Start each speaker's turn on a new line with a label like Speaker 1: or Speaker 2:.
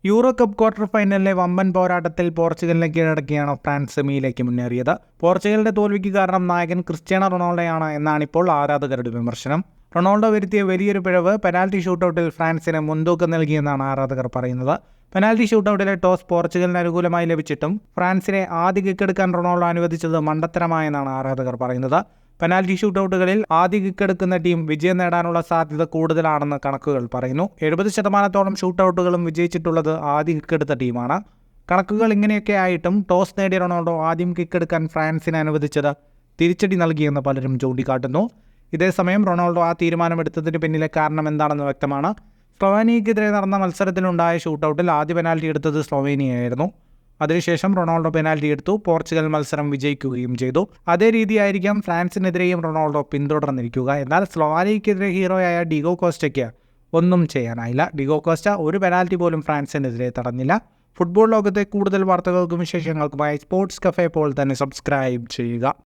Speaker 1: Euro cup quarter ഫൈനലിലെ വമ്പൻ പോരാട്ടത്തിൽ പോർച്ചുഗലിനെ കീഴടക്കിയാണ് France സെമിയിലേക്ക് മുന്നേറിയത്. പോർച്ചുഗലിന്റെ തോൽവിക്ക് കാരണം നായകൻ ക്രിസ്ത്യാനോ റൊണാൾഡോയാണ് എന്നാണിപ്പോൾ ആരാധകരുടെ വിമർശനം. റൊണാൾഡോ വരുത്തിയ വലിയൊരു പിഴവ് പെനാൽറ്റി ഷൂട്ടൌട്ടിൽ ഫ്രാൻസിന് മുൻതൂക്കം നൽകിയെന്നാണ് ആരാധകർ പറയുന്നത്. പെനാൽറ്റി ഷൂട്ടൌട്ടിലെ ടോസ് പോർച്ചുഗലിന് അനുകൂലമായി ലഭിച്ചിട്ടും ഫ്രാൻസിനെ ആദ്യ കിക്കെടുക്കാൻ റൊണാൾഡോ അനുവദിച്ചത് മണ്ടത്തരമായെന്നാണ് ആരാധകർ പറയുന്നത്. പെനാൽറ്റി ഷൂട്ടൌട്ടുകളിൽ ആദ്യ കിക്കെടുക്കുന്ന ടീം വിജയം നേടാനുള്ള സാധ്യത കൂടുതലാണെന്ന് കണക്കുകൾ പറയുന്നു. 70% ഷൂട്ടൌട്ടുകളും വിജയിച്ചിട്ടുള്ളത് ആദ്യ കിക്കെടുത്ത ടീമാണ്. കണക്കുകൾ ഇങ്ങനെയൊക്കെ ആയിട്ടും ടോസ് നേടിയ റൊണാൾഡോ ആദ്യം കിക്കെടുക്കാൻ ഫ്രാൻസിനെ അനുവദിച്ചത് തിരിച്ചടി നൽകിയെന്ന് പലരും ചൂണ്ടിക്കാട്ടുന്നു. ഇതേസമയം റൊണാൾഡോ ആ തീരുമാനമെടുത്തതിന് പിന്നിലെ കാരണം എന്താണെന്ന് വ്യക്തമാണ്. സ്ലൊവേനിയയ്ക്കെതിരെ നടന്ന മത്സരത്തിലുണ്ടായ ഷൂട്ടൌട്ടിൽ ആദ്യ പെനാൽറ്റി എടുത്തത് സ്ലൊവേനിയയായിരുന്നു. അതിനുശേഷം റൊണാൾഡോ പെനാൽറ്റി എടുത്തു. പോർച്ചുഗൽ മത്സരം വിജയിക്കുകയും ചെയ്തു. അതേ രീതിയായിരിക്കാം ഫ്രാൻസിനെതിരെയും റൊണാൾഡോ പിന്തുടർന്നിരിക്കുക. എന്നാൽ സ്ലൊവാനിയയ്ക്കെതിരെ ഹീറോയായ ഡിഗോ കോസ്റ്റയ്ക്ക് ഒന്നും ചെയ്യാനായില്ല. ഡിഗോ കോസ്റ്റ ഒരു പെനാൽറ്റി പോലും ഫ്രാൻസിനെതിരെ തടഞ്ഞില്ല. ഫുട്ബോൾ ലോകത്തെ കൂടുതൽ വാർത്തകൾക്കും വിശേഷങ്ങൾക്കുമായി സ്പോർട്സ് കഫേ പോൾ തന്നെ സബ്സ്ക്രൈബ് ചെയ്യുക.